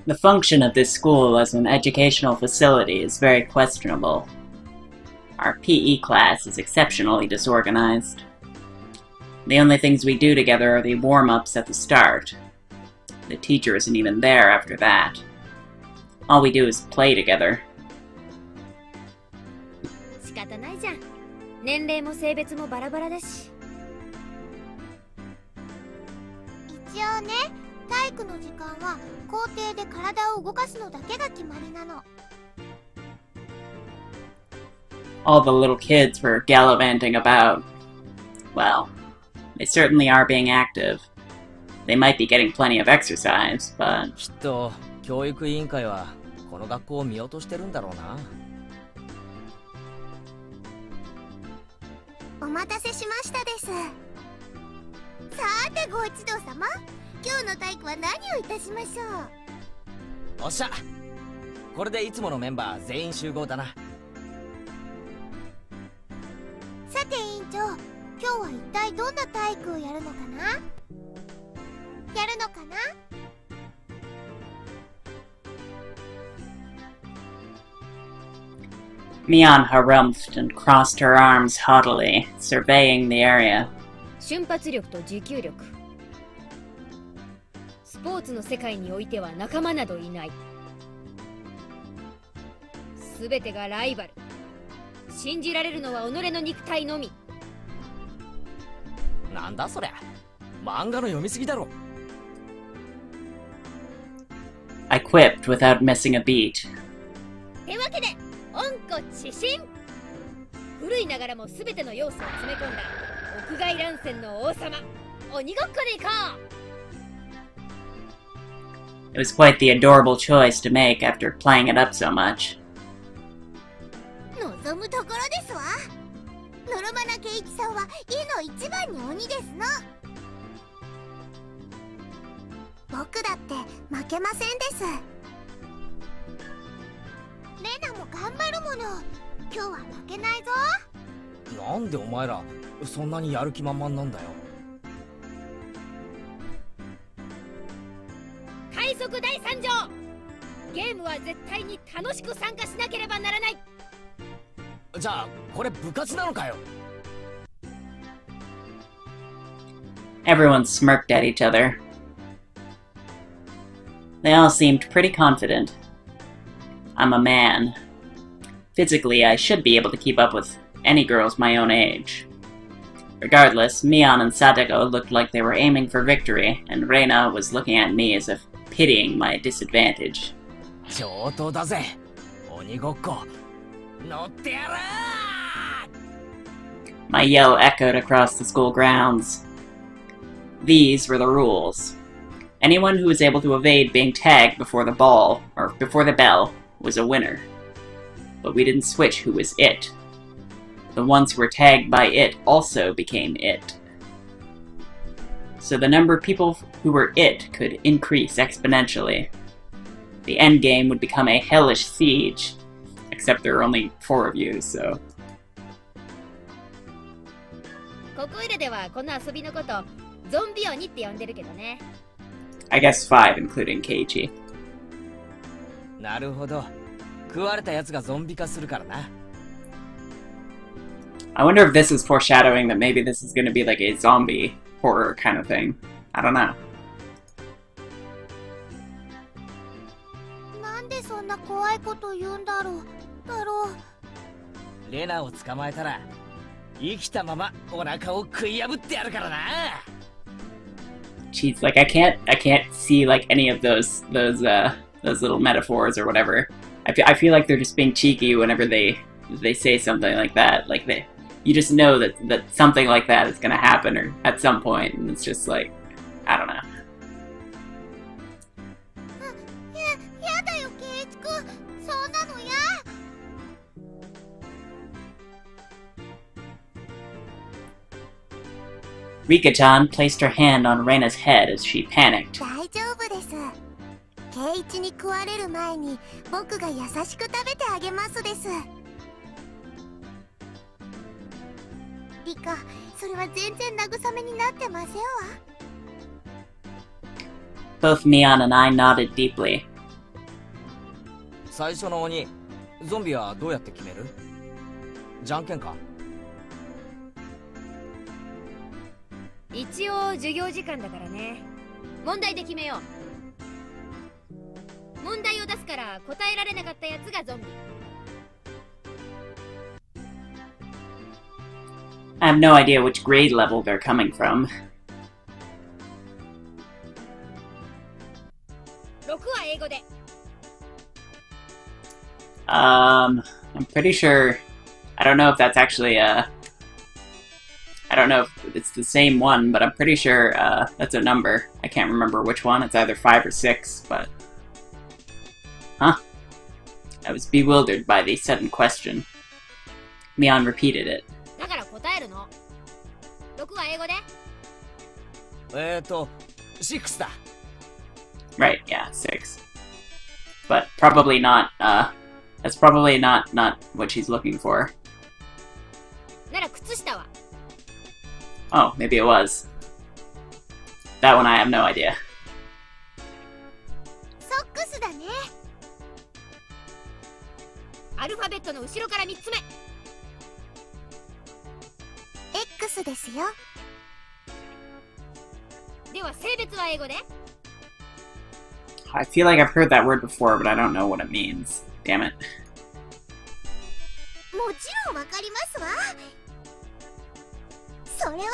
The function of this school as an educational facility is very questionable. Our PE class is exceptionally disorganized. The only things we do together are the warm-ups at the start. The teacher isn't even there after that. All we do is play together. 仕方ないじゃん。年齢も性別もバラバラだし。一応ね、体育の時間は校庭で体を動かすのだけが決まりなの。All the little kids were gallivanting about. Well, they certainly are being active. They might be getting plenty of exercise, but... きっと教育委員会はこの学校を見落としてるんだろうな。お待たせしましたです。さてご一同様、今日の体育は何をいたしましょう。おっしゃ、これでいつものメンバー全員集合だな。さて委員長、今日は一体どんな体育をやるのかな。やるのかな。Mion harumphed and crossed her arms haughtily, surveying the area. 瞬発力と持久力。スポーツの世界においては仲間などいない。すべてがライバル。信じられるのは己の肉体のみ。なんだそりゃ、漫画の読みすぎだろ。I quipped without missing a beat. ってわけで、温故知新。古いながらもすべての要素を詰め込んだ屋外乱戦の王様、鬼ごっこで行こう。It was quite the adorable choice to make after playing it up so much. 望むところですわ。のろまな圭一さんは家の一番に鬼ですの。僕だって負けませんです。レナも頑張るもの。今日は負けないぞ。なんでお前らそんなにやる気満々なんだよ。快速第3条、ゲームは絶対に楽しく参加しなければならない。じゃあこれ部活なのかよ。Everyone smirked at each other. They all seemed pretty confident. I'm a man. Physically, I should be able to keep up with any girls my own age. Regardless, Mion and Sadako looked like they were aiming for victory, and Reina was looking at me as if pitying my disadvantage. 上等だぜ、鬼ごっこ。乗ってやらー！ My yell echoed across the school grounds. These were the rules. Anyone who was able to evade being tagged before the ball, or before the bell, was a winner. But we didn't switch who was it. The ones who were tagged by it also became it. So the number of people who were it could increase exponentially. The endgame would become a hellish siege. Except there were only 4 of you, so... ここいらではこの遊びのことゾンビ鬼って呼んでるけどね。I guess 5, including Keiichi. なるほど。食われたやつがゾンビ化するからな。I wonder if this is foreshadowing that maybe this is going to be like a zombie horror kind of thing. I don't know. なんでそんな怖いこと言うんだろう。レナを捕まえたら生きたままお腹を食い破ってやるからな。Jeez, like I can't see like any of those little metaphors or whatever. I feel like they're just being cheeky whenever they say something like that. Like you just know that something like that is gonna happen or at some point, and it's just like, I don't know. やだよ圭一くん、そんなのや。Rika-chan placed her hand on Reina's head as she panicked. 大丈夫です。圭一に食われる前に僕が優しく食べてあげますです。リカ、それは全然慰めになってませんわ。 Both Mion and I nodded deeply. 最初の鬼ゾンビはどうやって決める？じゃんけんか。一応授業時間だからね。問題で決めよう。問題を出すから答えられなかったやつがゾンビ。I have no idea which grade level they're coming from. 6は英語で。I'm pretty sure... I don't know if that's actually I don't know if it's the same one, but I'm pretty sure that's a number. I can't remember which one. It's either 5 or 6, but... Huh? I was bewildered by the sudden question. Mion repeated it. だから答えるの。6は英語で。6だ。 Right, yeah, 6. But probably not, that's probably not what she's looking for. なら靴下は。Oh, maybe it was. That one I have no idea. ソックスだね。アルファベットの後ろから3つ目。X ですよ。では性別は英語で。I feel like I've heard that word before, but I don't know what it means. Damn it. もちろんわかりますわ。それは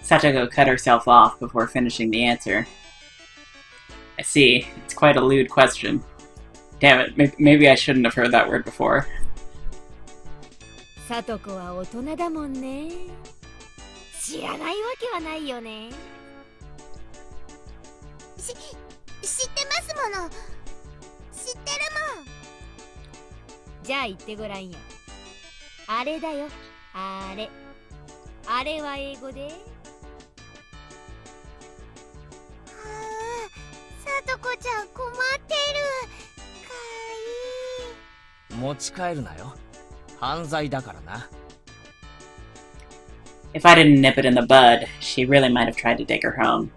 Sachiko cut herself off before finishing the answer. I see. It's quite a lewd question. Damn it, maybe I shouldn't have heard that word before. さとこは大人だもんね。知らないわけはないよね。知ってますもの。知ってるもん。じゃあ言ってごらんよ。あれだよ、あれ。あれは英語で。はあ、さとこちゃん困ってる。かわいい。持ち帰るなよ。犯罪だからな。If I didn't nip it in the bud, she really might have tried to take her home.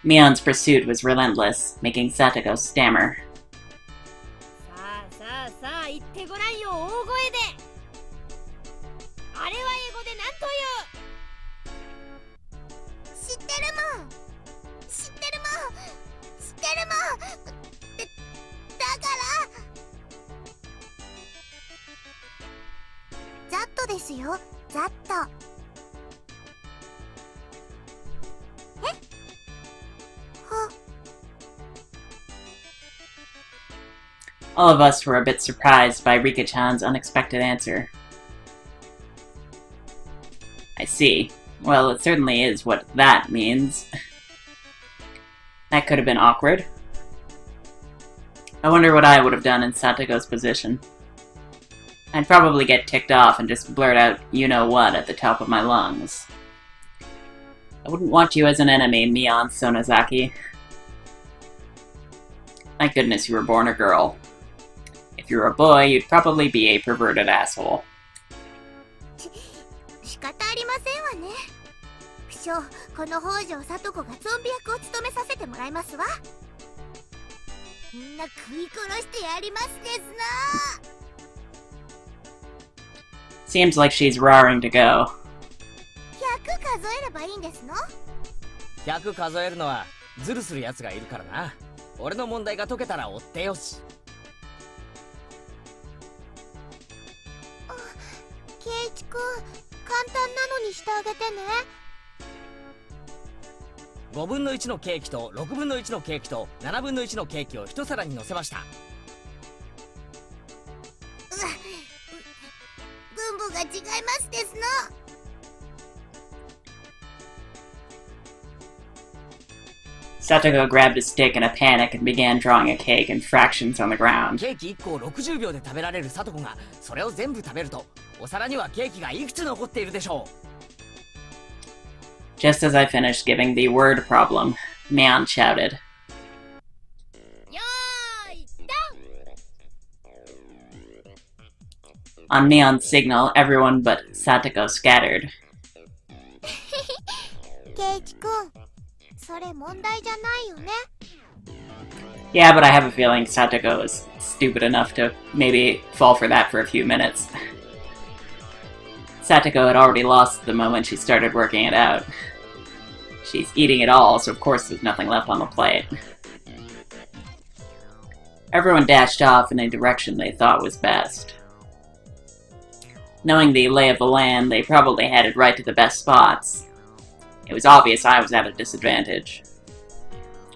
Mion's pursuit was relentless, making Satoko stammer. さあ言ってごらんよ、大声で。あれは英語で何という？知ってるもん。知ってるもん。知ってるもん。だからザットですよ、ザット。え？は。 All of us were a bit surprised by Rika-chan's unexpected answer. I see. Well, it certainly is what that means. That could have been awkward. I wonder what I would have done in Satoko's position. I'd probably get ticked off and just blurt out you-know-what at the top of my lungs. I wouldn't want you as an enemy, Mion Sonozaki. Thank goodness you were born a girl. If you were a boy, you'd probably be a perverted asshole. 仕方ありませんわね。不詳、この北条聡子がゾンビ役を務めさせてもらいますわ。みんな食い殺してやりますですな。 Seems like she's raring to go. 100数えればいいんですの？ 100数えるのはズルするやつがいるからな。俺の問題が解けたら追ってよし。圭一くん、簡単なのにしてあげてね。5分の1のケーキと6分の1のケーキと7分の1のケーキを一皿に乗せました。分母が違いますですの。 Satoko grabbed a stick in a panic and began drawing a cake in fractions on the ground. ケーキ1個を60秒で食べられるサトコがそれを全部食べるとお皿にはケーキがいくつ残っているでしょう。 Just as I finished giving the word problem, Mion shouted. よーい、ドン！ On Mion's signal, everyone but Satoko scattered. 圭一くん、そそれ問題じゃないよね。 Yeah, but I have a feeling Satoko is stupid enough to maybe fall for that for a few minutes. Satoko had already lost the moment she started working it out. She's eating it all, so of course there's nothing left on the plate. Everyone dashed off in a direction they thought was best. Knowing the lay of the land, they probably headed right to the best spots. It was obvious I was at a disadvantage.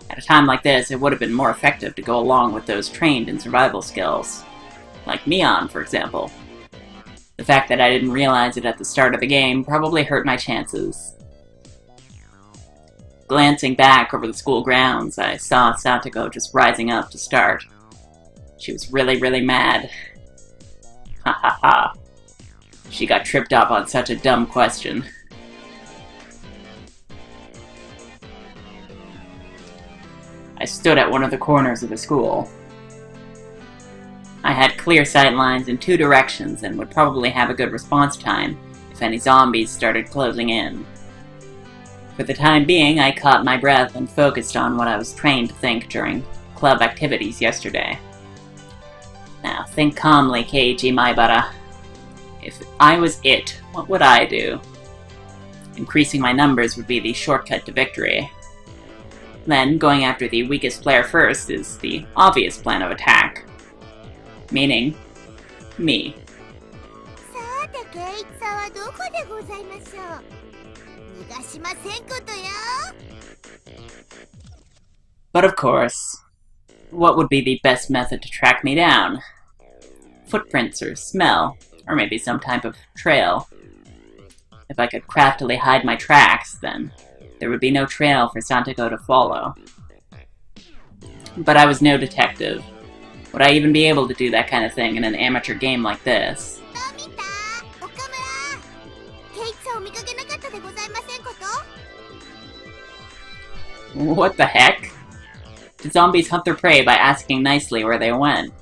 At a time like this, it would have been more effective to go along with those trained in survival skills. Like Mion, for example. The fact that I didn't realize it at the start of the game probably hurt my chances. Glancing back over the school grounds, I saw Satoko just rising up to start. She was really mad. Ha ha ha. She got tripped up on such a dumb question. I stood at one of the corners of the school. I had clear sight lines in two directions and would probably have a good response time if any zombies started closing in. For the time being, I caught my breath and focused on what I was trained to think during club activities yesterday. Now, think calmly, Keiji Maibara. If I was it, what would I do? Increasing my numbers would be the shortcut to victory. Then, going after the weakest player first is the obvious plan of attack. Meaning, me. さてケイチさんはどこでございましょう。逃がしませんことよ。 But of course, what would be the best method to track me down? Footprints or smell, or maybe some type of trail. If I could craftily hide my tracks, then there would be no trail for Satoko to follow. But I was no detective. Would I even be able to do that kind of thing in an amateur game like this? どう見た？岡村。ケイチさんを見かけなかったでございませんこと？ What the heck? Did zombies hunt their prey by asking nicely where they went?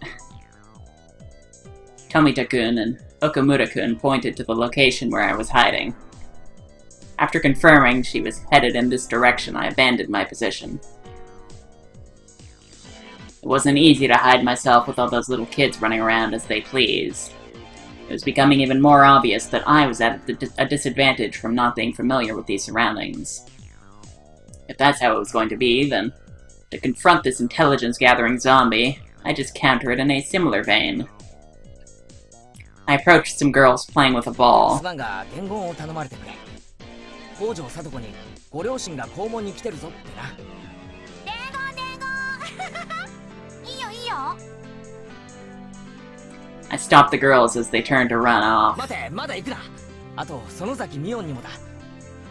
Tomita-kun and Okamura-kun pointed to the location where I was hiding. After confirming she was headed in this direction, I abandoned my position. It wasn't easy to hide myself with all those little kids running around as they pleased. It was becoming even more obvious that I was at a disadvantage from not being familiar with these surroundings. If that's how it was going to be, then to confront this intelligence-gathering zombie, I just counter it in a similar vein. I approached some girls playing with a ball. すまんが伝言を頼まれてくれ。北条聡子にご両親が校門に来てるぞってな。伝言。いいよいいよ。 I stopped the girls as they turned to run off. 待て、まだ行くな。あと園崎美音にもだ。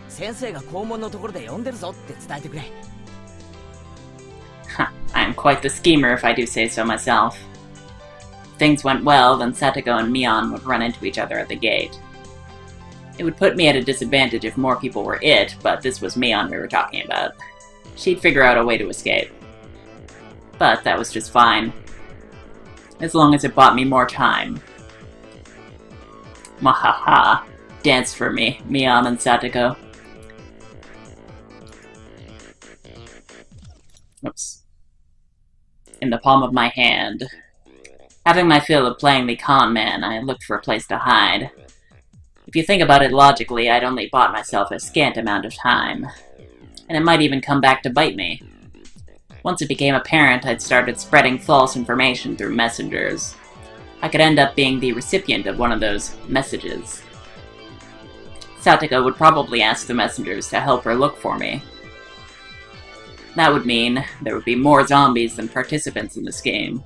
先生が校門のところで呼んでるぞって伝えてくれ。 I am quite the schemer if I do say so myself. If things went well, then Satoko and Mion would run into each other at the gate. It would put me at a disadvantage if more people were it, but this was Mion we were talking about. She'd figure out a way to escape. But that was just fine. As long as it bought me more time. Mahaha. Dance for me, Mion and Satoko. Oops. In the palm of my hand. Having my fill of playing the con man, I looked for a place to hide. If you think about it logically, I'd only bought myself a scant amount of time. And it might even come back to bite me. Once it became apparent I'd started spreading false information through messengers. I could end up being the recipient of one of those messages. Satoko would probably ask the messengers to help her look for me. That would mean there would be more zombies than participants in this game.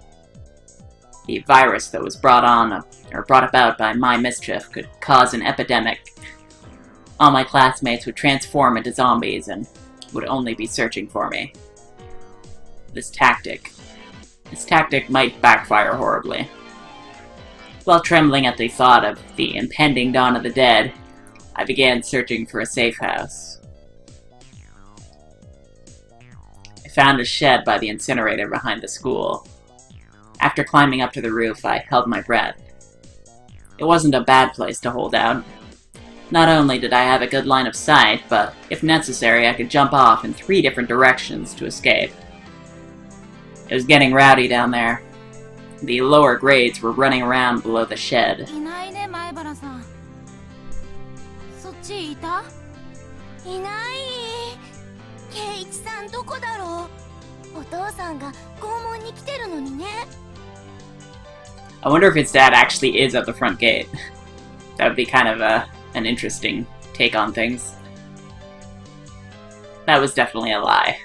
The virus that was brought about by my mischief could cause an epidemic. All my classmates would transform into zombies and would only be searching for me. This tactic might backfire horribly. While trembling at the thought of the impending dawn of the dead, I began searching for a safe house. I found a shed by the incinerator behind the school. After climbing up to the roof, I held my breath. It wasn't a bad place to hold out. Not only did I have a good line of sight, but if necessary I could jump off in 3 different directions to escape. It was getting rowdy down there. The lower grades were running around below the shed. いないね、前原さん。そっちいた？いない。圭一さんどこだろう？お父さんが校門に来てるのにね。I wonder if his dad actually is at the front gate. That would be kind of an interesting take on things. That was definitely a lie.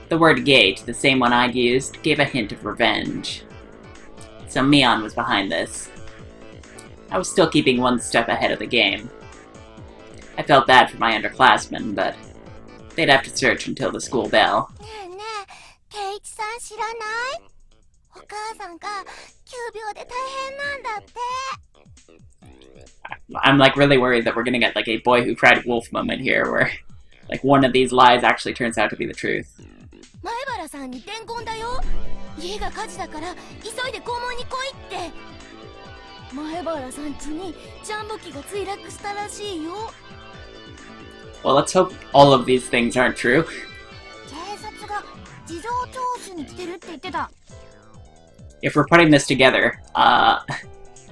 The word gate, the same one I'd used, gave a hint of revenge. So Mion was behind this. I was still keeping 1 step ahead of the game. I felt bad for my underclassmen, but they'd have to search until the school bell. ねえねえ、圭一さん知らない？お母さんが急病で大変なんだって。I'm like really worried that we're gonna get like a boy who cried wolf moment here, where like one of these lies actually turns out to be the truth. 前原さんに伝言だよ。家が火事だから急いで校門に来いって。前原さん家にジャンボ機が墜落したらしいよ。Well, let's hope all of these things aren't true. 警察が事情聴取に来てるって言ってた。If we're putting this together,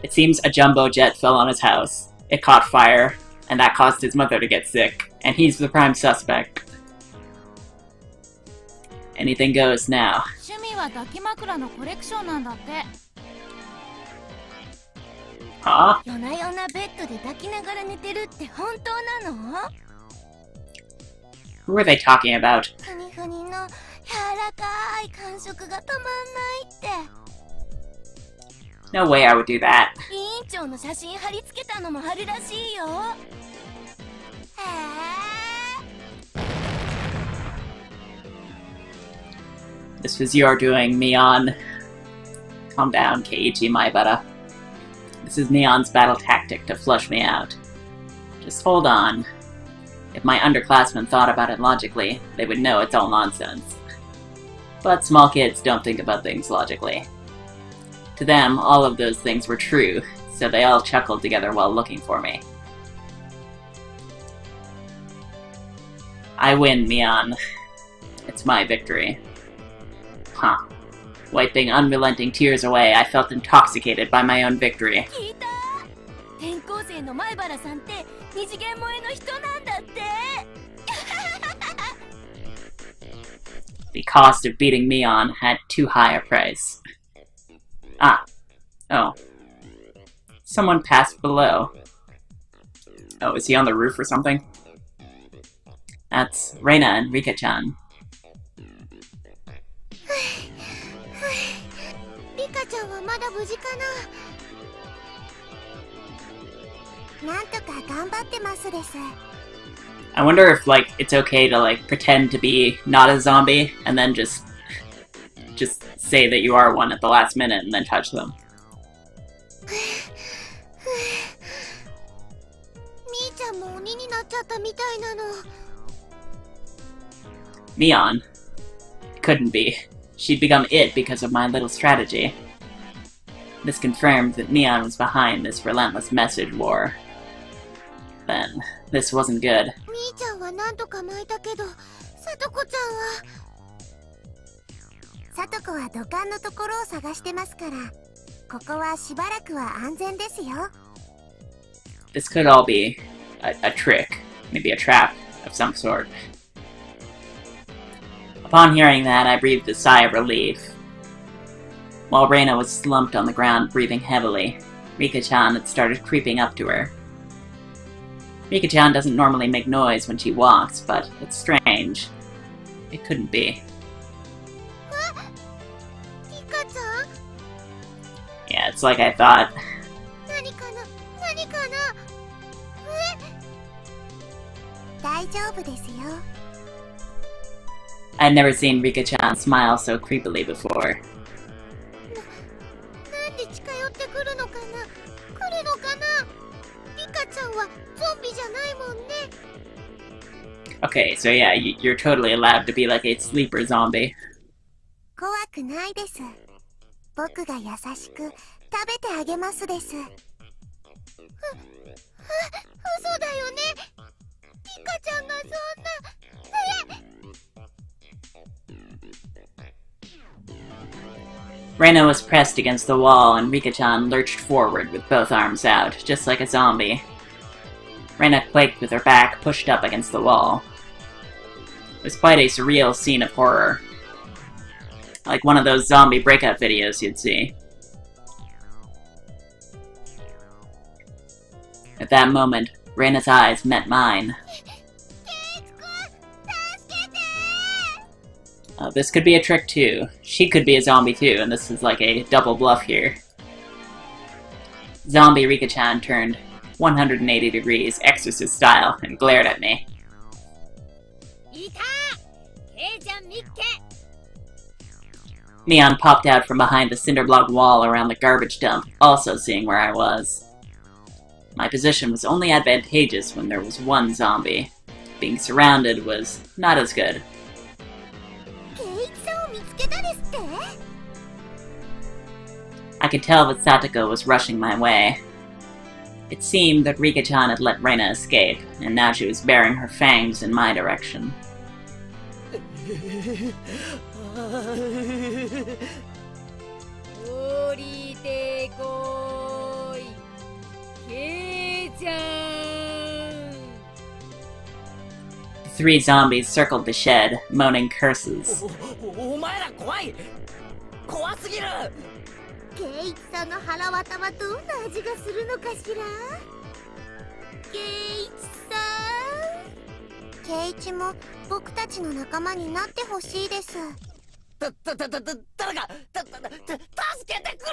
it seems a jumbo jet fell on his house. It caught fire, and that caused his mother to get sick, and he's the prime suspect. Anything goes now. 趣味は抱き枕のコレクションなんだって。Huh? 夜な夜なベッドで抱きながら寝てるって本当なの？ Who are they talking about? ふにふにの柔らかい感触がたまんないって。No way I would do that. 委員長の写真貼り付けたのも貼るらしいよ。へえ。This was your doing, Mion. Calm down, Keiichi Maibara. This is Mion's battle tactic to flush me out. Just hold on. If my underclassmen thought about it logically, they would know it's all nonsense. But small kids don't think about things logically. To them, all of those things were true, so they all chuckled together while looking for me. I win, Mion. It's my victory. Huh. Wiping unrelenting tears away, I felt intoxicated by my own victory. 聞いた？転校生の前原さんって二次元萌えの人なんだって。The cost of beating Mion had too high a price. Ah. Oh. Someone passed below. Oh, is he on the roof or something? That's Reina and Rika-chan. リカちゃんはまだ無事かな？なんとか頑張ってますです。I wonder if, like, it's okay to, like, pretend to be not a zombie and then just say that you are one at the last minute and then touch them. みーちゃんも鬼になっちゃったみたいなの。Mion? Couldn't be. She'd become it because of my little strategy. This confirmed that Mion was behind this relentless message war. Then, this wasn't good. みーちゃんはなんとか巻いたけど、さとこちゃんは。さとこは土管のところを探してますから、ここはしばらくは安全ですよ。This could all be a trick, maybe a trap of some sort. Upon hearing that, I breathed a sigh of relief. While Reina was slumped on the ground breathing heavily, Rika-chan had started creeping up to her. Rika-chan doesn't normally make noise when she walks, but it's strange. It couldn't be. Rika-chan? Yeah, it's like I thought. 何かな？何かな？大丈夫ですよ。I'd never seen Rika-chan smile so creepily before. なんで近寄ってくるのかな？来るのかな？リカちゃんはゾンビじゃないもんね。Okay, so yeah, you're totally allowed to be like a sleeper zombie. 怖くないです。僕が優しく食べてあげますです。嘘だよね。リカちゃんがそんな。Reina was pressed against the wall, and Rika-chan lurched forward with both arms out, just like a zombie. Reina quaked with her back pushed up against the wall. It was quite a surreal scene of horror. Like one of those zombie breakout videos you'd see. At that moment, Reina's eyes met mine. This could be a trick too. She could be a zombie too, and this is like a double bluff here. Zombie Rika-chan turned 180 degrees, exorcist style, and glared at me. Neon popped out from behind the cinderblock wall around the garbage dump, also seeing where I was. My position was only advantageous when there was one zombie. Being surrounded was not as good. I could tell that Satoko was rushing my way. It seemed that Rika-chan had let Reina escape, and now she was baring her fangs in my direction. The three zombies circled the shed, moaning curses. ケイイチさんの腹渡はどんな味がするのかしら。ケイイチさん。ケイイチも僕たちの仲間になってほしいです。誰か助けてくれ。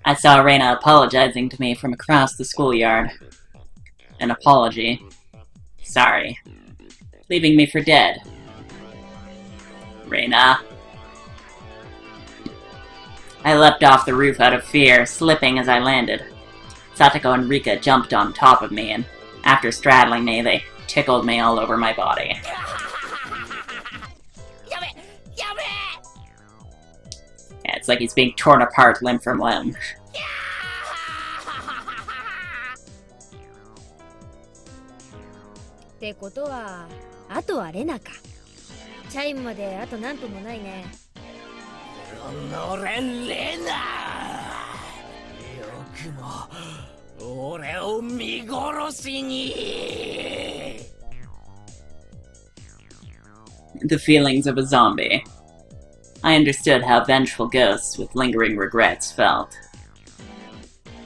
I saw Reina apologizing to me from across the schoolyard. An apology. Sorry. Leaving me for dead. Reina. I leapt off the roof out of fear, slipping as I landed. Satoko and Rika jumped on top of me, and after straddling me, they tickled me all over my body. Yeah, it's like he's being torn apart limb from limb. ってことは、あとはレナか。チャイムまであと何分もないね。のれレナ。よくも俺を見殺しに。The feelings of a zombie. I understood how vengeful ghosts with lingering regrets felt.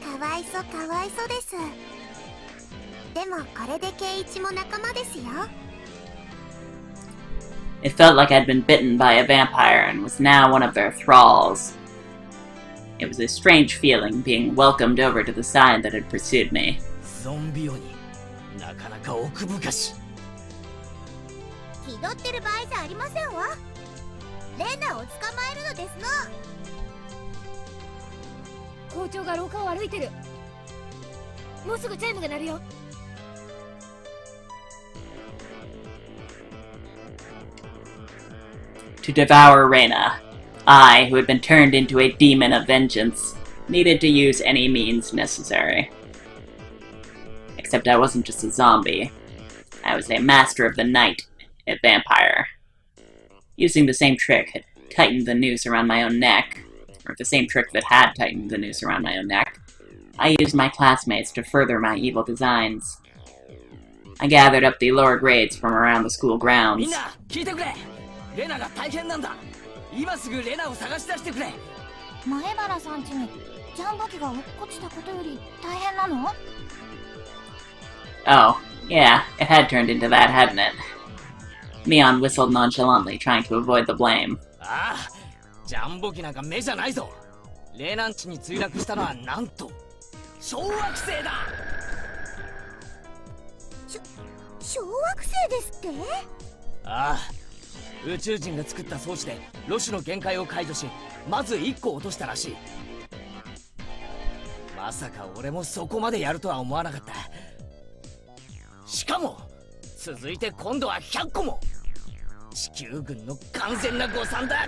かわいそうです。でもこれでケイイチも仲間ですよ。It felt like I'd been bitten by a vampire and was now one of their thralls. It was a strange feeling being welcomed over to the side that had pursued me. ゾンビ鬼、なかなか奥深し。気取ってる場合じゃありませんわ。レナを捕まえるのですの。校長が廊下を歩いてる。もうすぐチャイムが鳴るよ。To devour Reina, I, who had been turned into a demon of vengeance, needed to use any means necessary. Except I wasn't just a zombie. I was a master of the night, a vampire. Using the same trick had tightened the noose around my own neck, or the same trick that had tightened the noose around my own neck, I used my classmates to further my evil designs. I gathered up the lower grades from around the school grounds. みんな聞いてくれ。レナが大変なんだ。今すぐレナを探し出してくれ。前原さん家にジャンボ機が落っこちたことより大変なの？ Oh, yeah, it had turned into that, hadn't it? Mion whistled nonchalantly, trying to avoid the blame. ああ、ジャンボ機なんか目じゃないぞ。レナン地に墜落したのはなんと小惑星だ。小惑星ですって？ああ、宇宙人が作った装置でロシュの限界を解除し、まず1個落としたらしい。まさか俺もそこまでやるとは思わなかった。しかも続いて今度は100個も。地球軍の完全な誤算だ。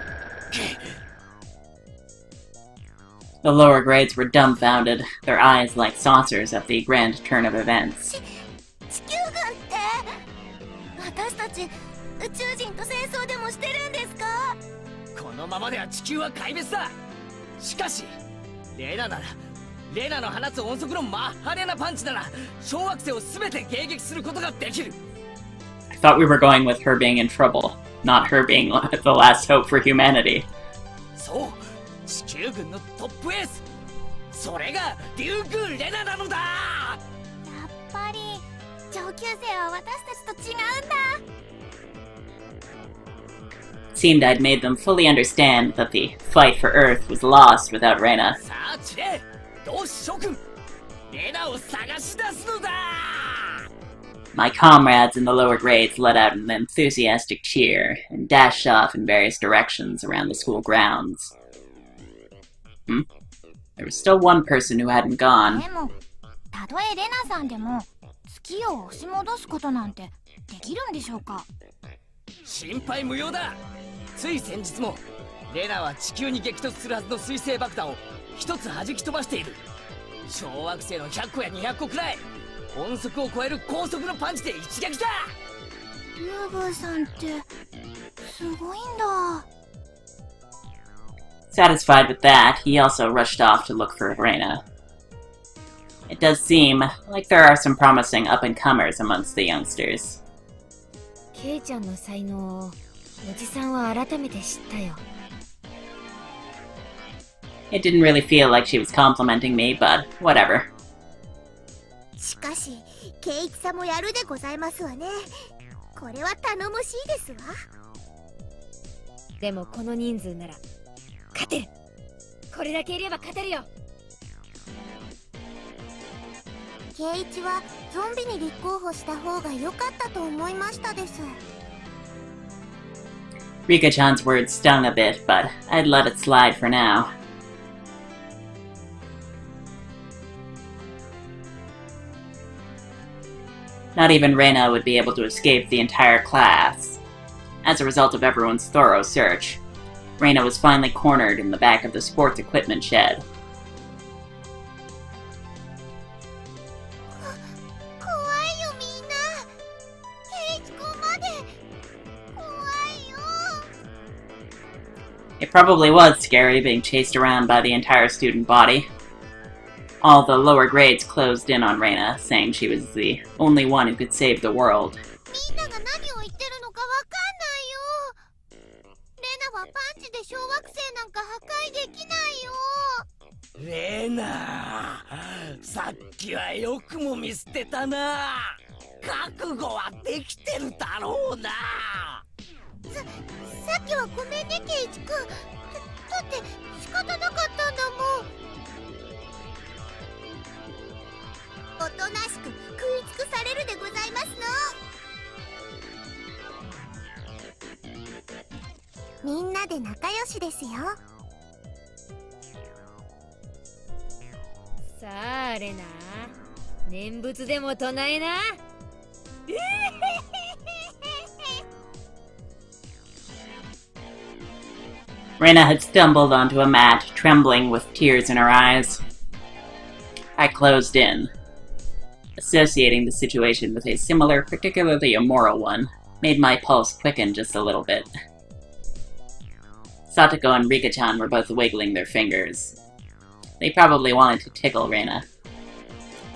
The lower grades were dumbfounded, their eyes like saucers at the grand turn of events. 地球軍って私たち宇宙人と戦争でもしてるんですか？このままでは地球は壊滅だ。しかしレナの放つ音速のマッハレなパンチなら小惑星を全て迎撃することができる。 I thought we were going with her being in trouble, not her being the last hope for humanity. そう、地球軍のトップエース、それが竜宮レナなのだ。やっぱり上級生は私たちと違うんだ。It seemed I'd made them fully understand that the fight for Earth was lost without Reina. さあチレ、同志諸君、レナを探し出すのだ。 My comrades in the lower grades let out an enthusiastic cheer and dashed off in various directions around the school grounds. There was still one person who hadn't gone. でもたとえレナさんでも月を押し戻すことなんてできるんでしょうか？心配無用だ。つい先日もレナは地球に激突するはずの水星爆弾を一つ弾き飛ばしている。小惑星の100個や200個くらい音速を超える高速のパンチで一撃だ。竜宮さんってすごいんだ。 Satisfied with that, he also rushed off to look for Reina. It does seem like there are some promising up-and-comers amongst the youngsters. ケイちゃんの才能をおじさんは改めて知ったよ。It didn't really feel like she was complimenting me, but whatever. しかし圭一さんもやるでございますわね。これは頼もしいですわ。でもこの人数なら勝てる。これだけいれば勝てるよ。圭一はゾンビに立候補した方が良かったと思いましたです。 Rika-chan's words stung a bit, but I'd let it slide for now. Not even Reina would be able to escape the entire class. As a result of everyone's thorough search, Reina was finally cornered in the back of the sports equipment shed. 怖いよみんな。圭一君まで怖いよ。 It probably was scary being chased around by the entire student body. All the lower grades closed in on Reina, saying she was the only one who could save the world. みんなが何を言ってるのかわかんないよ。レナはパンチで小惑星なんか破壊できないよ。レナ、さっきはよくも見捨てたな。覚悟はできてるだろうな。さっきはごめんね圭一君。だって仕方なかったんだもん。おとなしく食い尽くされるでございますの。みんなで仲良しですよ。さあレナ、念仏でも唱えな。Reina had stumbled onto a mat, trembling with tears in her eyes. I closed in. Associating the situation with a similar, particularly immoral one, made my pulse quicken just a little bit. Satoko and Rika-chan were both wiggling their fingers. They probably wanted to tickle Reina.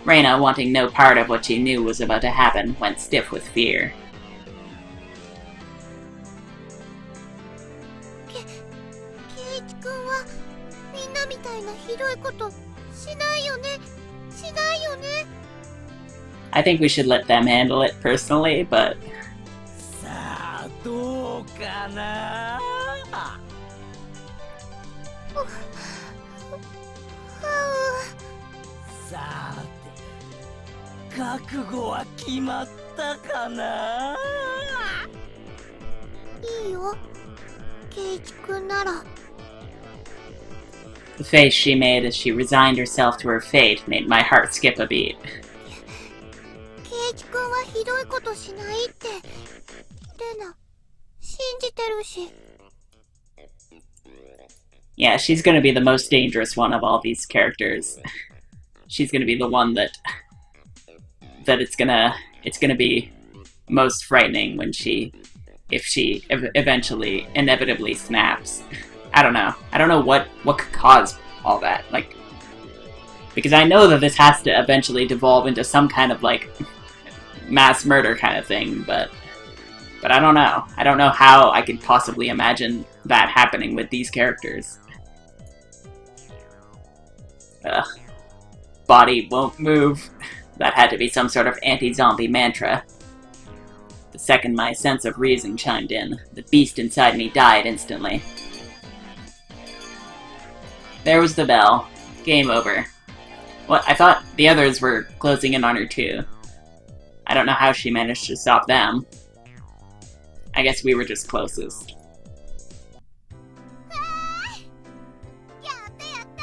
Reina, wanting no part of what she knew was about to happen, went stiff with fear. 圭一君はみんなみたいなひどいことしないよね。しないよね。 I think we should let them handle it personally, but... さあどうかな。さて覚悟は決まったかな。いいよ圭一君なら。 The face she made as she resigned herself to her fate made my heart skip a beat. 圭一君はひどいことしないってレナ信じてるし。Yeah, she's gonna be the most dangerous one of all these characters. She's gonna be the one that it's gonna be most frightening when if she eventually inevitably snaps. I don't know what could cause all that, like, because I know that this has to eventually devolve into some kind of like mass murder kind of thing, but I don't know how I could possibly imagine that happening with these characters. Body won't move. That had to be some sort of anti-zombie mantra. The second my sense of reason chimed in, the beast inside me died instantly. There was the bell. Game over. What? I thought the others were closing in on her too. I don't know how she managed to stop them. I guess we were just closest. やったやった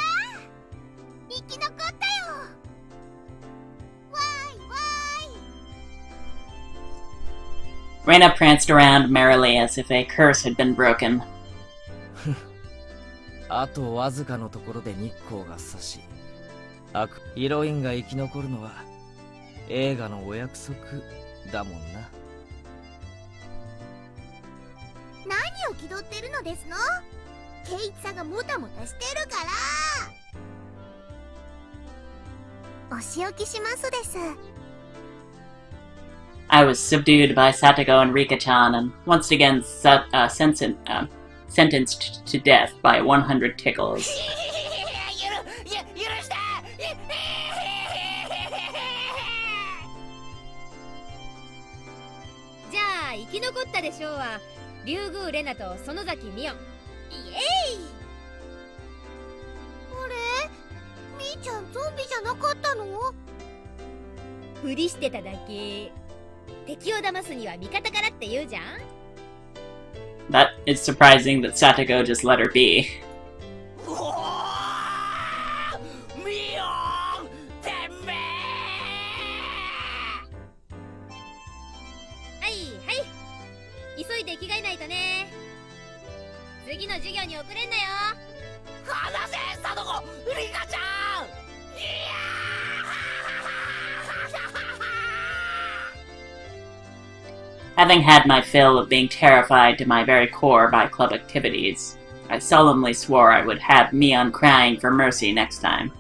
生き残ったよわーいわーい Reina pranced around merrily as if a curse had been broken. あとわずかのところで日光が差し、ヒロインが生き残るのは映画のお約束だもんな。何を気取ってるのですのケイチさんがもたもたしてるからお仕置きしますです I was subdued by Satoko and Rika-chan and once again sentenced to death by 100 tickles. 許した じゃあ生き残ったでしょうは竜宮レナと園崎美音イエイあれみーちゃんゾンビじゃなかったのふりしてただけ敵を騙すには味方からって言うじゃん That is surprising that Satoko just let her be. ミオンてめはいはい急いで着替えないとね次の授業に遅れんなよ離せサトコリカちゃんいや Having had my fill of being terrified to my very core by club activities, I solemnly swore I would have Mion crying for mercy next time.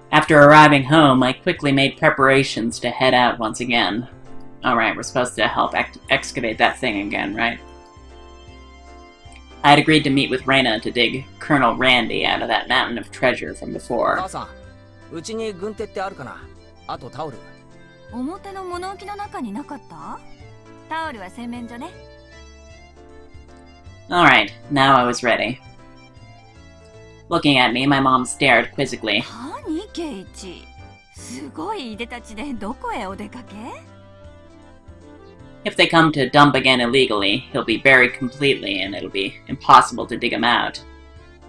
After arriving home, I quickly made preparations to head out once again. Alright, we're supposed to help excavate that thing again, right? I had agreed to meet with Reina to dig Colonel Randy out of that mountain of treasure from before. 母さん、うちに軍手ってあるかな。あとタオル。表の物置の中になかった？タオルは洗面所ね。Alright, now I was ready. Looking at me, my mom stared quizzically. 何ケイチ、すごいいでたちでどこへお出かけ？ If they come to dump again illegally, he'll be buried completely and it'll be impossible to dig him out.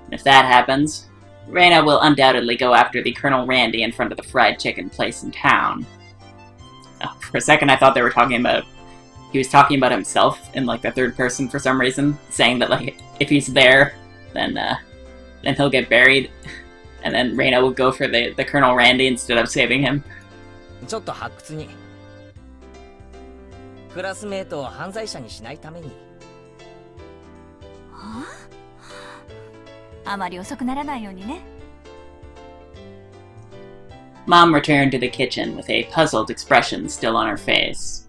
And if that happens, Reina will undoubtedly go after the Colonel Randy in front of the fried chicken place in town. Oh, for a second I thought they were talking about... He was talking about himself in, like, the third person for some reason, saying that, like, if he's there, then he'll get buried, and then Reina will go for the Colonel Randy instead of saving him. ちょっと発掘に。クラスメートを犯罪者にしないために。はあ？あまり遅くならないようにね。Mom returned to the kitchen with a puzzled expression still on her face.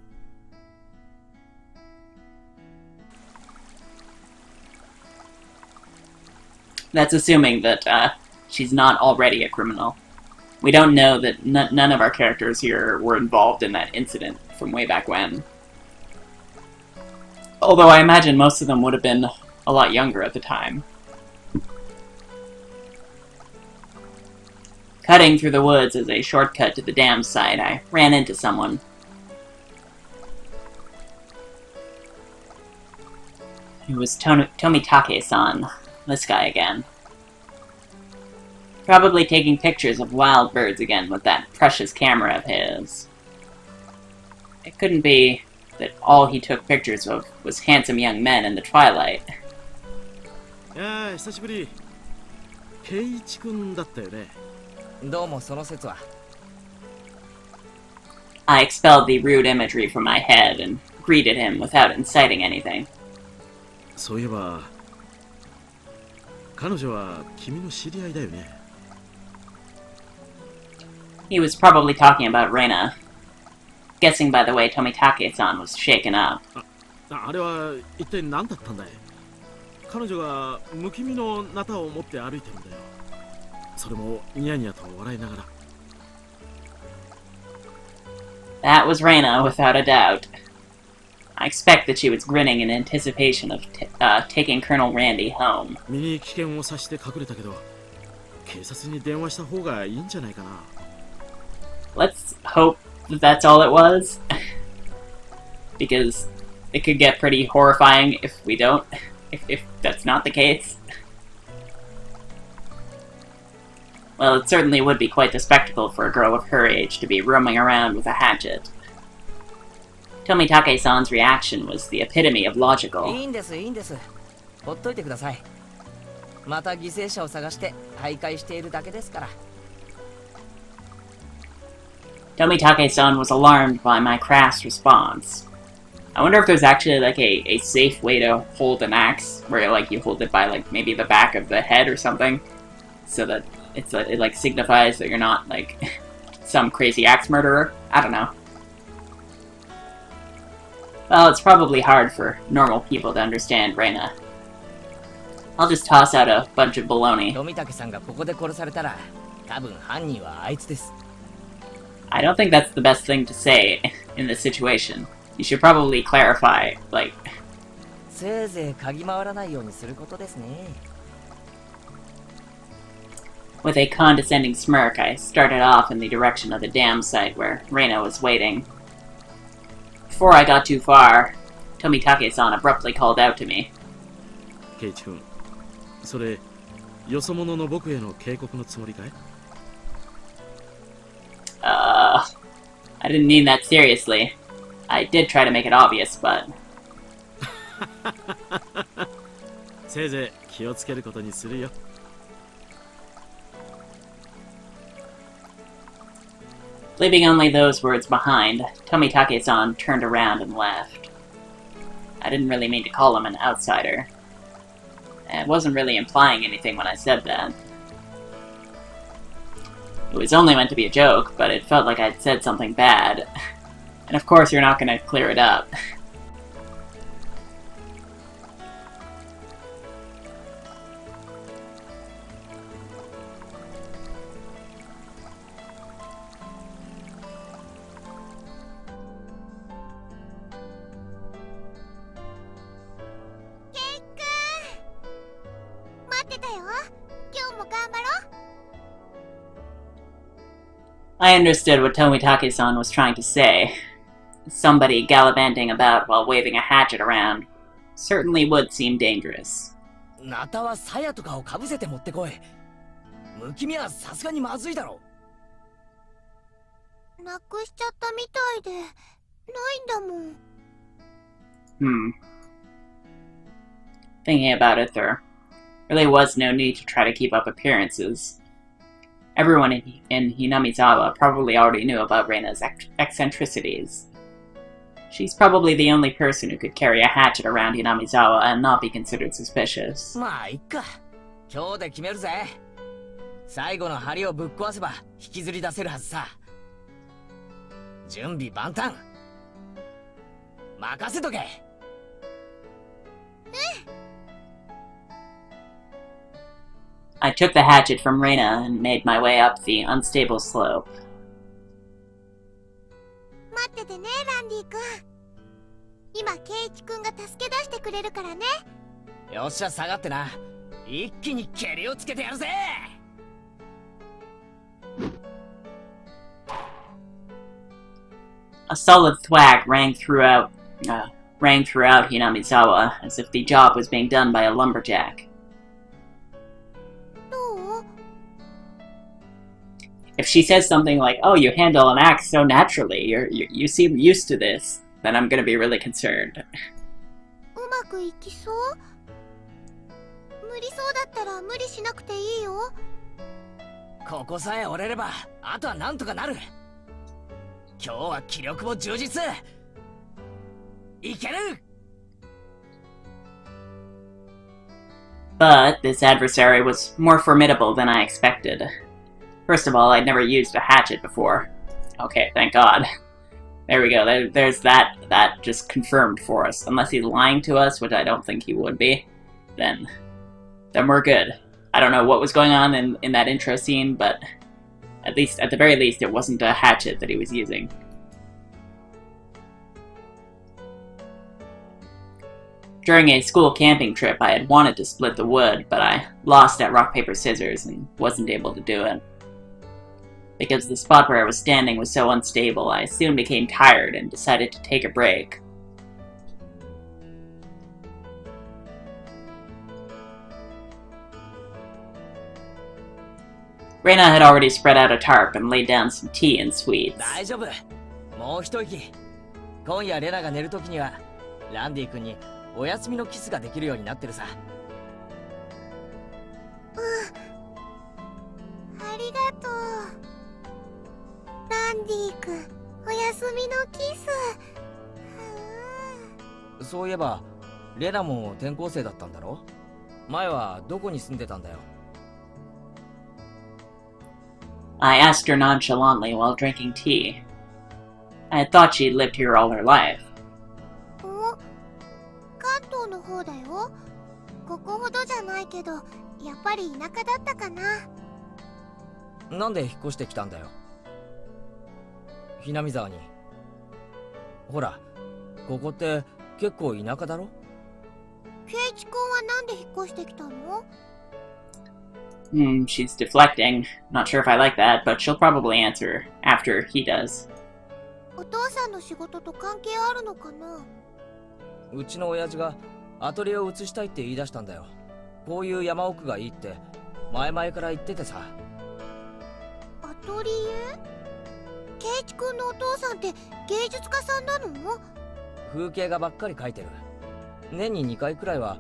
That's assuming that she's not already a criminal. We don't know that none of our characters here were involved in that incident from way back when. Although I imagine most of them would have been a lot younger at the time. Cutting through the woods as a shortcut to the dam site, I ran into someone. It was Tomitake-san, this guy again. Probably taking pictures of wild birds again with that precious camera of his. It couldn't be that all he took pictures of was handsome young men in the twilight. Yeah, 久しぶり。Ch1 だったよね。どうもその説は。I expelled the rude imagery from my head and greeted him without inciting anything. そういえば、彼女は君の知り合いだよね。He was probably talking about Reina. Guessing by the way Tomitake-san was shaken up. あれは一体何だったんだい？彼女が無気味のナタを持って歩いてるんだよ。それもニヤニヤと笑いながら。That was Reina, without a doubt. I expect that she was grinning in anticipation of taking Colonel Randy home. 身に危険を察して隠れたけど、警察に電話した方がいいんじゃないかな。Let's hope that that's all it was. Because it could get pretty horrifying if we don't. If that's not the case. Well, it certainly would be quite the spectacle for a girl of her age to be roaming around with a hatchet. Tomitake-san's reaction was the epitome of logical. いいんです、いいんです。ほっといてください。また犠牲者を探して徘徊しているだけですから。Tomitake-san was alarmed by my crass response. I wonder if there's actually like a safe way to hold an axe, where like you hold it by like maybe the back of the head or something, so that it like signifies that you're not like some crazy axe murderer. I don't know. Well, it's probably hard for normal people to understand Reina. I'll just toss out a bunch of baloney. 富武さんがここで殺されたら、多分犯人はあいつです。I don't think that's the best thing to say in this situation. You should probably clarify, like... せいぜい嗅ぎ回らないようにすることですね。With a condescending smirk, I started off in the direction of the dam site where Reina was waiting. Before I got too far, Tomitake-san abruptly called out to me. ケイチ君、それ、よそ者の僕への警告のつもりかい？ I didn't mean that seriously. I did try to make it obvious, but... せいぜい気をつけることにするよ。Leaving only those words behind, Tomitake-san turned around and left. I didn't really mean to call him an outsider. I wasn't really implying anything when I said that. It was only meant to be a joke, but it felt like I'd said something bad. And of course you're not gonna clear it up. I understood what Tomitake-san was trying to say. Somebody gallivanting about while waving a hatchet around certainly would seem dangerous. ナタは鞘とかをかぶせて持ってこい。無気味はさすがにまずいだろ。なくしちゃったみたいで、ないんだもん。Thinking about it, there really was no need to try to keep up appearances. Everyone in Hinamizawa probably already knew about Reina's eccentricities. She's probably the only person who could carry a hatchet around Hinamizawa and not be considered suspicious. まあいっか。今日で決めるぜ。最後の針をぶっ壊せば引きずり出せるはずさ。準備万端。任せとけ。I took the hatchet from Reina and made my way up the unstable slope. 待っててね、ランディ君。今、ケイチ君が助け出してくれるからね。よっしゃ、下がってな。一気に蹴りをつけてやるぜ。A solid thwack rang throughout Hinamizawa, as if the job was being done by a lumberjack. どう？ If she says something like, "Oh, you handle an axe so naturally, you seem used to this," then I'm gonna be really concerned. うまくいきそう？無理そうだったら無理しなくていいよ。ここさえ折れれば、あとはなんとかなる。今日は気力も充実。いける！ But this adversary was more formidable than I expected. First of all, I'd never used a hatchet before. Okay, thank God. There we go. There's that just confirmed for us. Unless he's lying to us, which I don't think he would be, then we're good. I don't know what was going on in that intro scene, but at the very least, it wasn't a hatchet that he was using. During a school camping trip, I had wanted to split the wood, but I lost at rock, paper, scissors and wasn't able to do it. Because the spot where I was standing was so unstable, I soon became tired and decided to take a break. Reina had already spread out a tarp and laid down some tea and sweets. 大丈夫。もう一息。今夜レナが寝るときには、ランディ君にお休みのキスができるようになってるさ。ありがとう。ランディ君、お休みのキス。そういえば、レナも転校生だったんだろ？前はどこに住んでたんだよ。I asked her nonchalantly while drinking tea. I had thought she'd lived here all her life. お、関東の方だよ。ここほどじゃないけど、やっぱり田舎だったかな。なんで引っ越してきたんだよ。ひなみ沢に。ほら、ここって結構田舎だろ？ケイチ君はなんで引っ越してきたの？ She's deflecting. Not sure if I like that, but she'll probably answer after he does. お父さんの仕事と関係あるのかな？うちの親父がアトリエを移したいって言い出したんだよ。こういう山奥がいいって前々から言っててさ。アトリエ？ケイチ君のお父さんって芸術家さんなの？風景画ばっかり描いてる。年に2回くらいは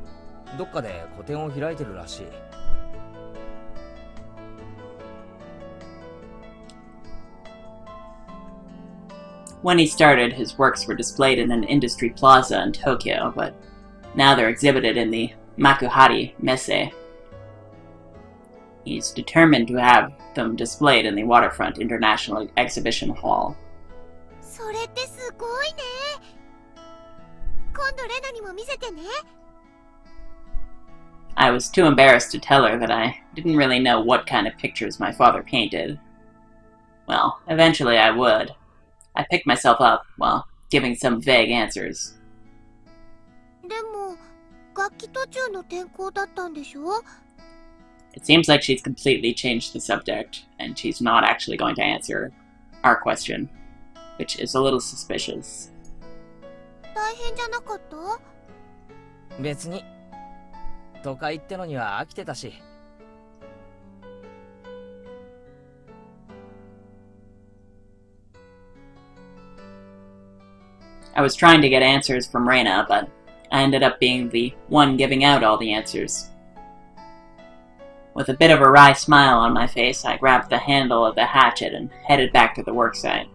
どっかで個展を開いてるらしい。When he started, his works were displayed in an industry plaza in Tokyo, but now they're exhibited in the Makuhari Messe. He's determined to have them displayed in the Waterfront International Exhibition Hall. それってすごいね。今度レナにも見せてね。I was too embarrassed to tell her that I didn't really know what kind of pictures my father painted. Well, eventually I would. I picked myself up while giving some vague answers. でも、楽器途中の転校だったんでしょ？ It seems like she's completely changed the subject, and she's not actually going to answer our question, which is a little suspicious. 大変じゃなかった？別に。都会ってのには飽きてたし。I was trying to get answers from Reina, but I ended up being the one giving out all the answers. With a bit of a wry smile on my face, I grabbed the handle of the hatchet and headed back to the worksite.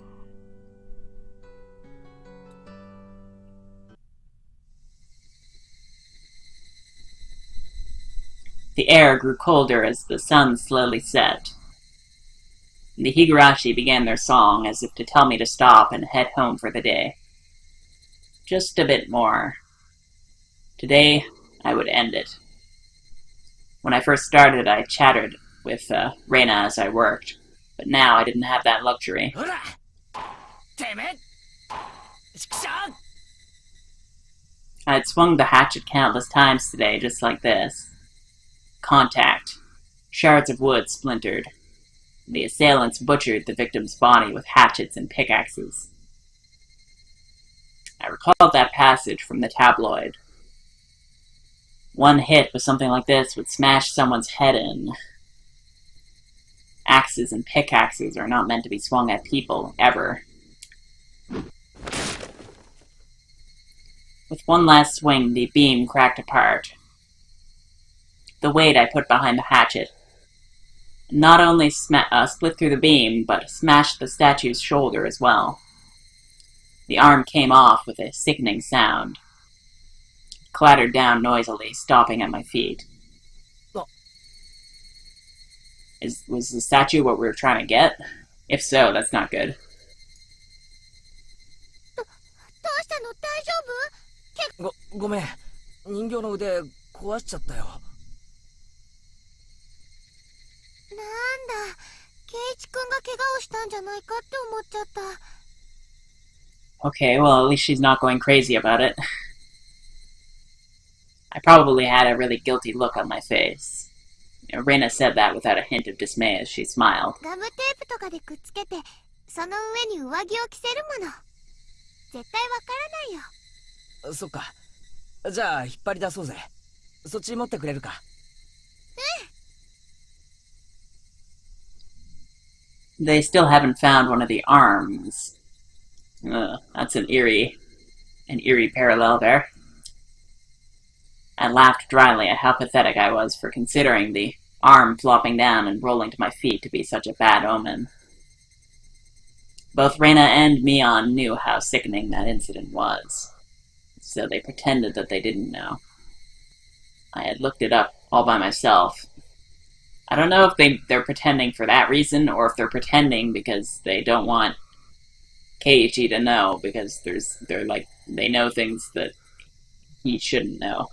The air grew colder as the sun slowly set. The Higurashi began their song as if to tell me to stop and head home for the day. Just a bit more. Today, I would end it. When I first started, I chattered with Reina as I worked, but now I didn't have that luxury. ほらてめえちくしょう I had swung the hatchet countless times today, just like this. Contact. Shards of wood splintered. The assailants butchered the victim's body with hatchets and pickaxes. I recalled that passage from the tabloid. One hit with something like this would smash someone's head in. Axes and pickaxes are not meant to be swung at people, ever. With one last swing, the beam cracked apart. The weight I put behind the hatchet not only split through the beam, but smashed the statue's shoulder as well. The arm came off with a sickening sound. It clattered down noisily, stopping at my feet. Oh. Was the statue what we were trying to get? If so, that's not good. どうしたの？大丈夫？ごめん人形の腕壊しちゃったよなんだ、ケイチ君が怪我をしたんじゃないかって思っちゃった。Okay, well, at least she's not going crazy about it. I probably had a really guilty look on my face. Reina said that without a hint of dismay as she smiled. ガムテープとかでくっつけて、その上に上着を着せるもの。絶対わからないよ。そっかじゃあ引っ張り出そうぜそっち持ってくれるか They still haven't found one of the arms. That's an eerie parallel there. I laughed dryly at how pathetic I was for considering the arm flopping down and rolling to my feet to be such a bad omen. Both Reina and Mion knew how sickening that incident was, so they pretended that they didn't know. I had looked it up all by myself. I don't know if they're pretending for that reason, or if they're pretending because they don't want Keiichi to know, because they know things that he shouldn't know.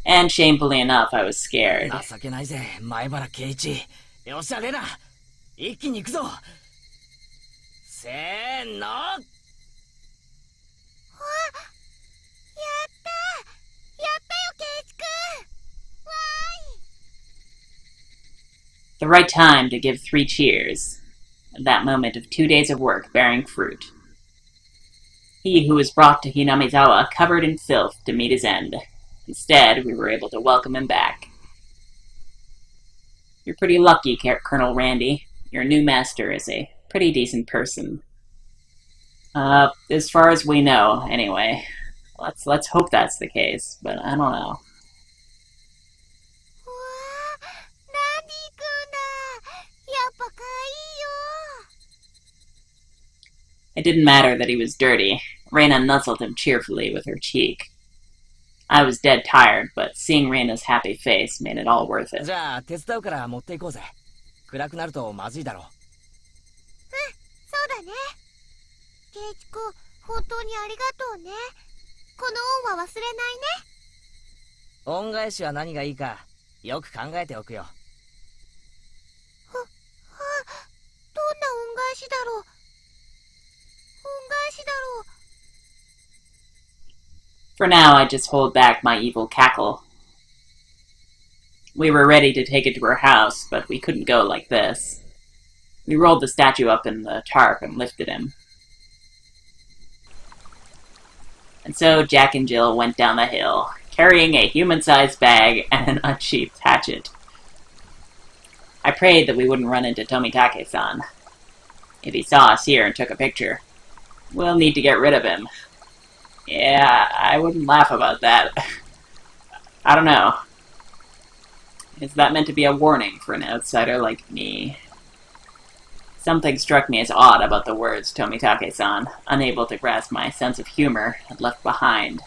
And shamefully enough, I was scared. 情けないぜ前原圭一よっしゃレナ一気に行くぞせーのやったよケイチ君わーい The right time to give 3 cheers. That moment of 2 days of work bearing fruit. He who was brought to Hinamizawa covered in filth to meet his end. Instead, we were able to welcome him back. You're pretty lucky, Colonel Randy. Your new master is a pretty decent person. As far as we know, anyway. Let's hope that's the case, but I don't know. わー、ランディ君だ。やっぱ可愛いよ。 It didn't matter that he was dirty. Reina nuzzled him cheerfully with her cheek. I was dead tired, but seeing Reina's happy face made it all worth it. じゃあ手伝うから持っていこうぜ暗くなるとまずいだろそうだね。ケイチ君、本当にありがとうね。この恩は忘れないね。恩返しは何がいいかよく考えておくよどんな恩返しだろう。恩返しだろう。 For now, I just hold back my evil cackle. We were ready to take it to her house, but we couldn't go like this. We rolled the statue up in the tarp and lifted him. And so Jack and Jill went down the hill, carrying a human-sized bag and an unsheathed hatchet. I prayed that we wouldn't run into Tomitake-san. If he saw us here and took a picture, we'll need to get rid of him. Yeah, I wouldn't laugh about that. I don't know. Is that meant to be a warning for an outsider like me? Something struck me as odd about the words Tomitake-san, unable to grasp my sense of humor, had left behind.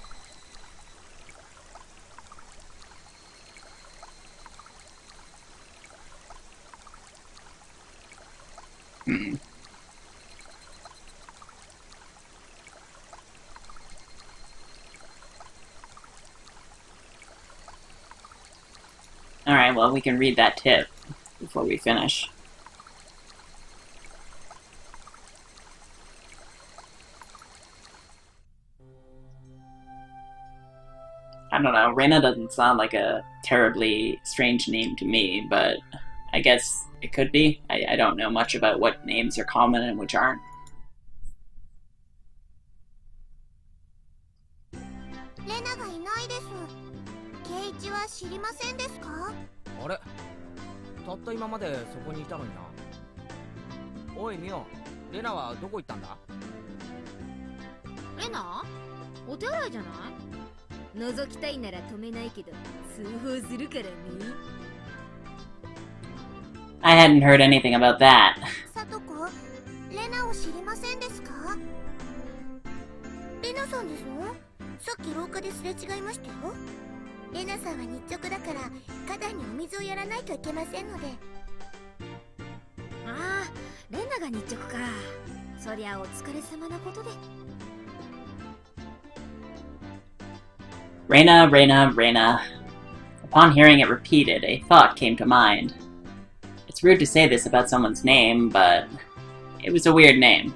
well, we can read that tip before we finish. I don't know, Reina doesn't sound like a terribly strange name to me, but I guess it could be. I don't know much about what names are common and which aren't. レナがいないです。ケイチは知りませんですか？あれ、たった今までそこにいたのにな。おいミオ、レナはどこ行ったんだ？レナ？お手洗いじゃない？覗きたいなら止めないけど通報するからね。 I hadn't heard anything about that. サトコ、レナを知りませんですか？レナさんですの？さっき廊下ですれ違いましたよ。レナさんは日直だから肩にお水をやらないといけませんので。ああ、レナが日直か。そりゃお疲れ様なことで。 Reina, Reina, Reina. Upon hearing it repeated, a thought came to mind. It's rude to say this about someone's name, but it was a weird name.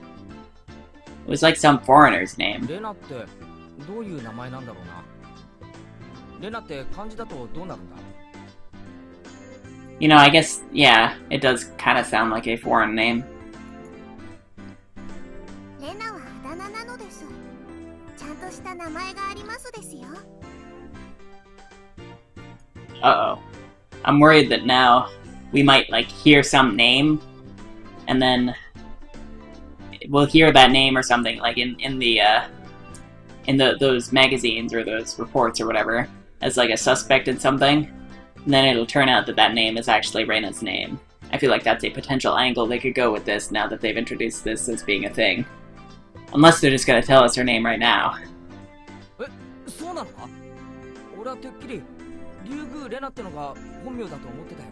It was like some foreigner's name. レナってどういう名前なんだろうな。レナって漢字だとどうなるんだ？ You know, I guess, yeah, it does kind of sound like a foreign name. レナはあだ名なのです。ちゃんとした名前がありますですよ。 Uh-oh. I'm worried that now we might, like, hear some name, and then we'll hear that name or something, like, in those magazines or those reports or whatever, as, like, a suspect in something, and then it'll turn out that that name is actually Reina's name. I feel like that's a potential angle they could go with this now that they've introduced this as being a thing. Unless they're just gonna tell us her name right now. え、そうなのか？俺はてっきり竜宮レナってのが本名だと思ってたよ。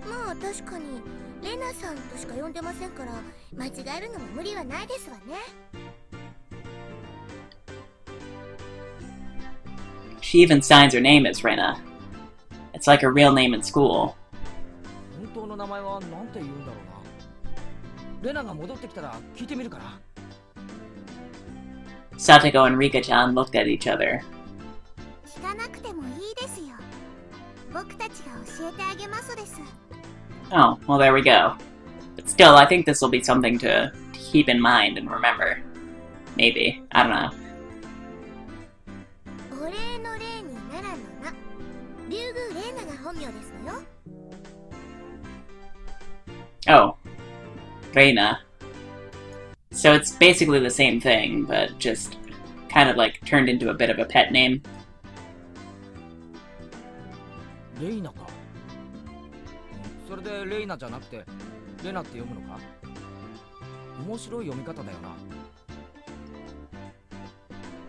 まあ確かにレナさんとしか呼んでませんから間違えるのも無理はないですわね。 She even signs her name as Reina. It's like her real name in school. 本当の名前はなんて言うんだろうな。レナが戻ってきたら聞いてみるから。 Satoko and Rika-chan looked at each other. 聞かなくてもいいですよ。僕たちが教えてあげますです。 Oh, well there we go. But still, I think this will be something to keep in mind and remember. Maybe. I don't know. お礼の礼にならのな。竜宮レナが本名ですのよ。 Oh. Reina. So it's basically the same thing, but just kind of like turned into a bit of a pet name. レイナか。それでレイナじゃなくてレナって読むのか？面白い読み方だよな。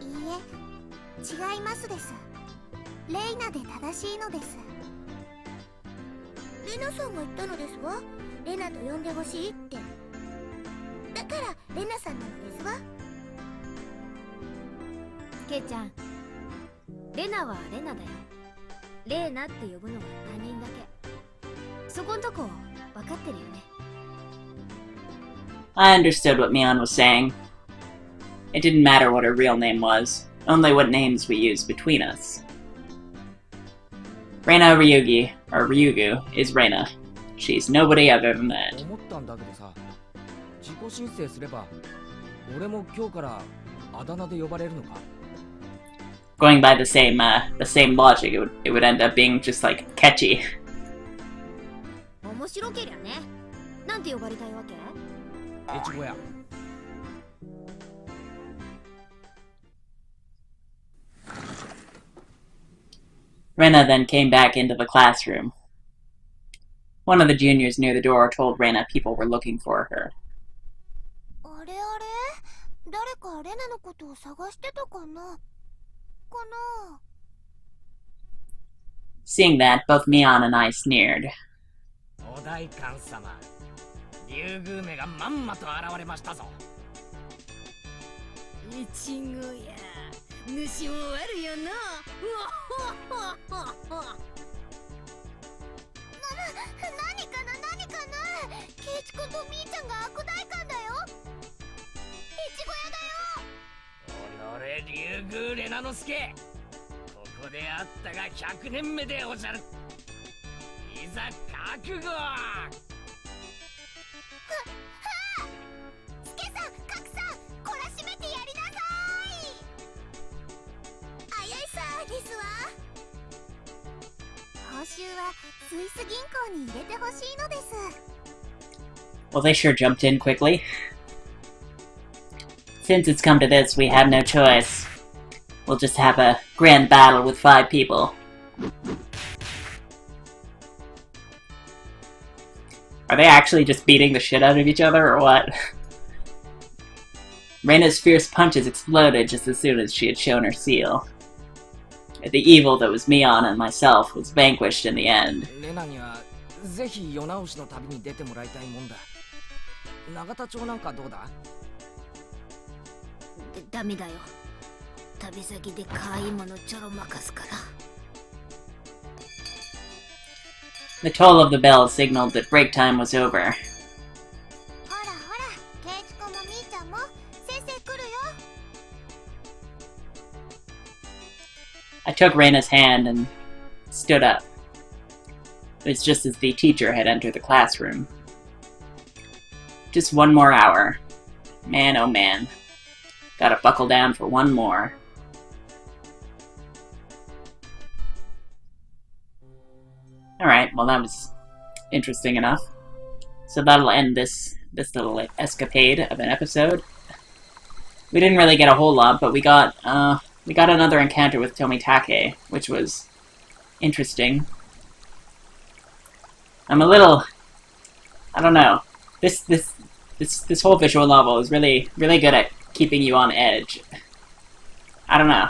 いいえ、違いますです。レイナで正しいのです。レナさんが言ったのですわ。レナと呼んでほしいって。だからレナさんなのですわ。ケイちゃん、レナはレナだよ。レーナって呼ぶのは他人だけ。そこんとこ分かってるよね。 I understood what Mion was saying. It didn't matter what her real name was, only what names we used between us. Reina Ryugi, or Ryugu, is Reina. She's nobody other than that. 思ったんだけどさ、自己申請すれば俺も今日からあだ名で呼ばれるのか？ Going by the same logic, it would end up being just like catchy. 面白けりゃね。なんて呼ばれたいわけ？越後や。Rena then came back into the classroom. One of the juniors near the door told Rena people were looking for her. あれあれ、誰かレナのことを探してたかな。かな。 Seeing that, both Mion and I sneered. お代官様、竜宮めがまんまと現れましたぞ。いちごや、主も悪よな。とみーちゃんが悪代官だよ。いちご屋だよ。おのれ竜宮レナノスケ、ここであったが100年目でおじゃる。いざ覚悟。スケさん、カクさん、懲らしめてやりなさい。あやいさですわ。報酬はスイス銀行に入れてほしいのです。 Well, they sure jumped in quickly. Since it's come to this, we have no choice. We'll just have a grand battle with 5 people. Are they actually just beating the shit out of each other, or what? Reina's fierce punches exploded just as soon as she had shown her seal. The evil that was Mion and myself was vanquished in the end. レナにはぜひ世直しの旅に出てもらいたいもんだ。永田町なんかどうだ？ダメだよ。旅先で可愛いものちょろまかすから。 The toll of the bell signaled that break time was over. ほらほら、ケイチコもみーちゃんも先生来るよ。 I took Reina's hand and stood up. It was just as the teacher had entered the classroom. Just one more hour. Man, oh man. Gotta buckle down for one more. Alright, well that was interesting enough. So that'll end this little escapade of an episode. We didn't really get a whole lot, but we got another encounter with Tomitake, which was interesting. I'm a little, I don't know. This whole visual novel is really good at keeping you on edge. I don't know.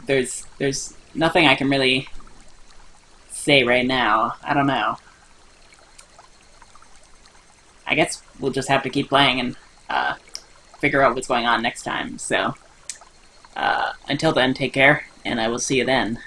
There's nothing I can really say right now. I don't know. I guess we'll just have to keep playing and figure out what's going on next time. So until then, take care, and I will see you then.